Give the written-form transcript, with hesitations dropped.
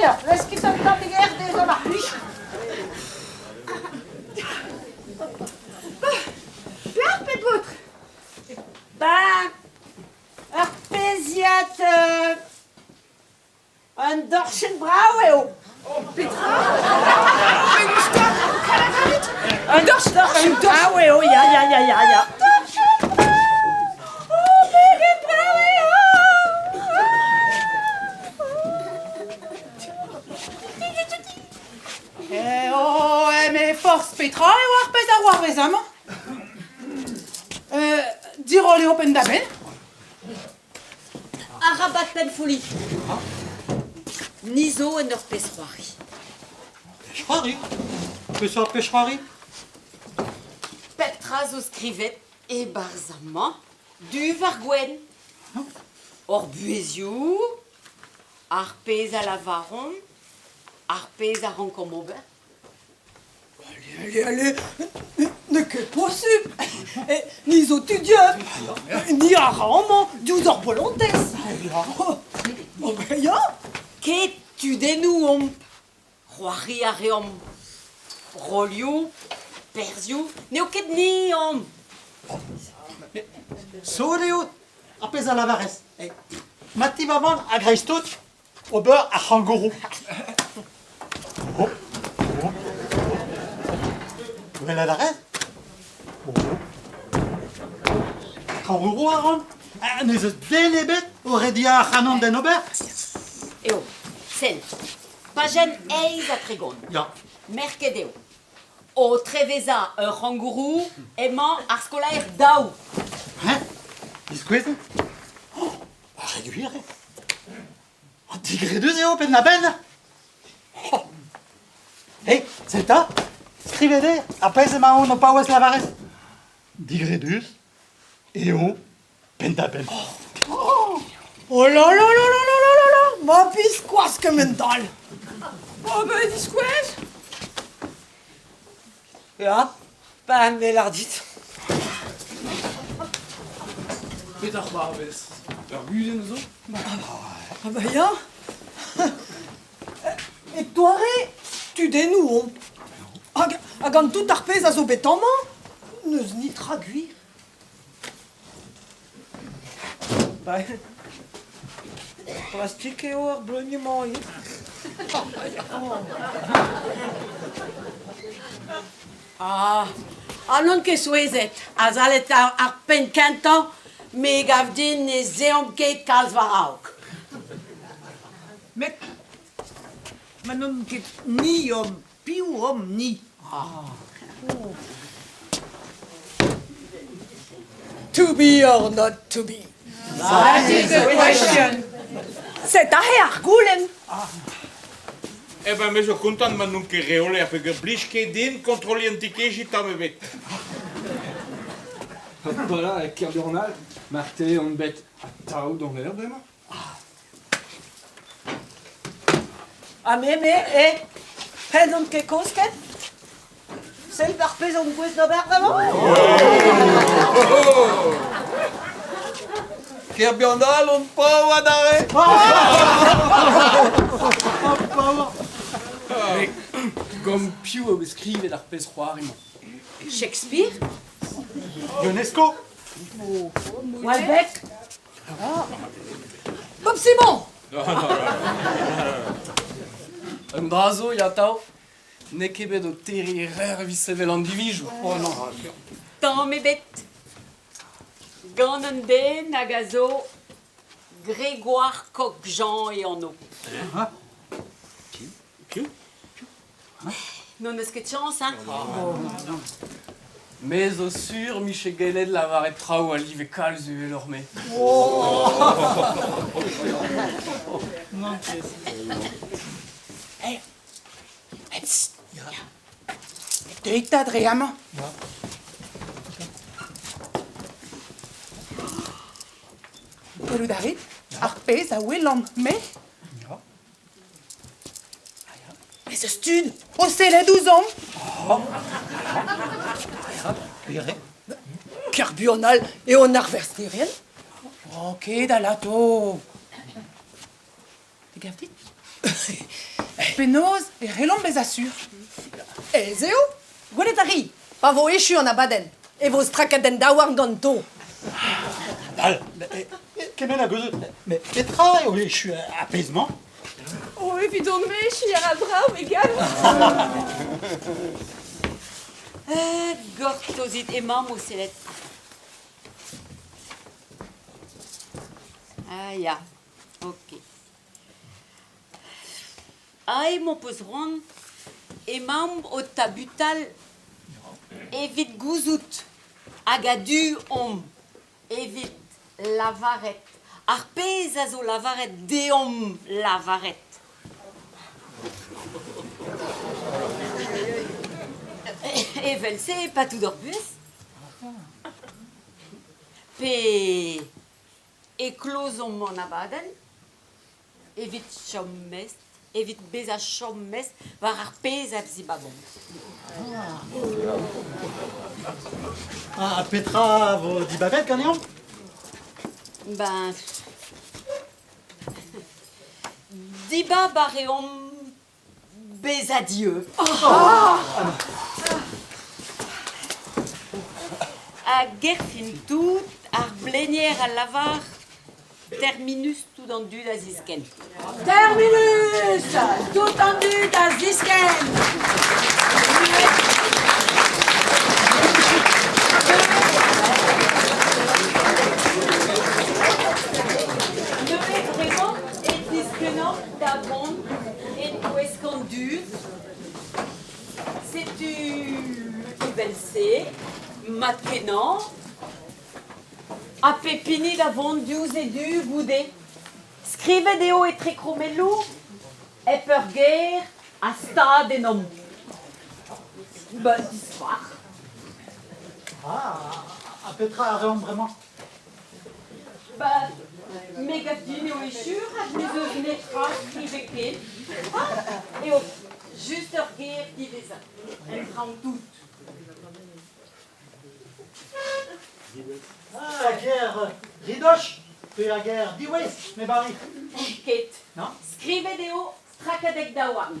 Belle, laisse qui t'en temps de guerre des hommes à plus. Bien, faites votre. Ben, Arpésiat, un dorschen brauw. Oh, Petra? Un dorschen brauw, ja. Mais force Petra et war pes a war vezamant. Diro le open d'aben. A rabat pen folie. Nizo en ur pezroari. Pêcheroari. Peseurt pêcheroari. Petra zo skrivet e barzamant du vargwen. Or buezioù, ar pez a lavaron, ar pez a rankomober. Allez, ne que possible. Ni zo tu dieu, ni a ramant, du or volontés. Oh, ben ya. Ket tu denou omp, roari a reom, rolioù, perzioù, neo ket ni omp. Soleo a pez a lavarez. Mati maman a greiz tout, au beurre a rangourou. Vel a larez? Rangourou a ran? Ne eus den ebet o redia a c'hanon den ober? Eo, sel, pa jen eiz a tregon. Ya. Merket eo. O treveza ur rangourou emañ ar skolaer daou. Hein? Diskouezen? Oh, a reduire. O digredus eo pen na ben? Oh. Hey, zeta? Skrivede a pez ema on o paouez lavarez? Digredus eo pen da ben. Oh là là là là là là là là. Ma pisquas que mental. Oh ben disquez. Ja, ben velardit. Peter Barbes. Ur guzen zo? Ah ben ya. Et toi, tu dénoues. Agant tout arpez a zo betamant, neus ni traguir. Ben, plastique eo ar bleugnement. Ah, non ket souezet, a zalet ar pen kentan, me gav din ne zeom ket kalz war aok. Met non ket ni om, piou om ni. To be or not to be? That is the question. C'est a he ar goulenn. Eh ben, me zo kontant man nun ket reole a peog ur blij ket din kontroli an tikejit am ebet. Voilà, avec Kerburnal, Marte, on bet à Tao dans l'air, vraiment. Ah mais, non ket kosket? Celle d'arpez on gouez d'ober vraiment? Kerburnal on paou adare. Comme piou au skrive et l'arpès roariment. Shakespeare? Ionesco. Walbeck? Bob Simon! Un drazo, ya Tao. Ne kebet o terri rer visevel an divij. Oh non. Tant me bet. Gant an den hag a zo Grégoire Coq-Jean et Anno. Non eus ket chans, hein? Mais au sûr, Michel Gelet de la varet trao à liv et kalz et l'ormé. Hey, psst. Deit adreamant. Pero David, arpez a welan, mais... Mais ce stud, au c'est 12 ans. Carbional et on a reversé rien. Ok, dalato. T'es gaffe dit? Penoz et relom bez assur. Zeo, gweletari, pa vo echu an abaden, e vo strakaden daouar ganto. Kemen a gozo. Mais Petra, je suis apaisement. Oh, évidemment, je suis à la brave, égal. Gortozit et maman, c'est let. Ah, ya. Ok. Ai, mon poseron, et maman au tabutal, évite gouzout, agadu om, évite lavarette, arpez azo lavarette, deom lavarette. Et velse, pas tout d'orbus. Pe écloson mon abaden, évite chommest, évite beza chommest, var arpez abzibabon. Ah, Petra, vous dites babette, quand même? Ben. Diba baréom bezadieu. A gerfin tout, ar blénière à lavar, terminus tout endu d'azisken. Terminus, tout tendu dans Zisken. Le vraiment est disquenant d'abond et tout escondu. C'est du belcé, maintenant, a pépini d'avant dius et du goudé. Scrive deo et tricromelou, et perguer à stade et nom. Bonne histoire. Ah, Petra, vraiment. Bah, mégatine ou échure, admise netra, scrive et au juste guerre qui les a. Elle prend toutes. Ah, la guerre, ridoche, puis la guerre, diwes, mais barri. Kate. Non? Scrive deo, stracadec dawan.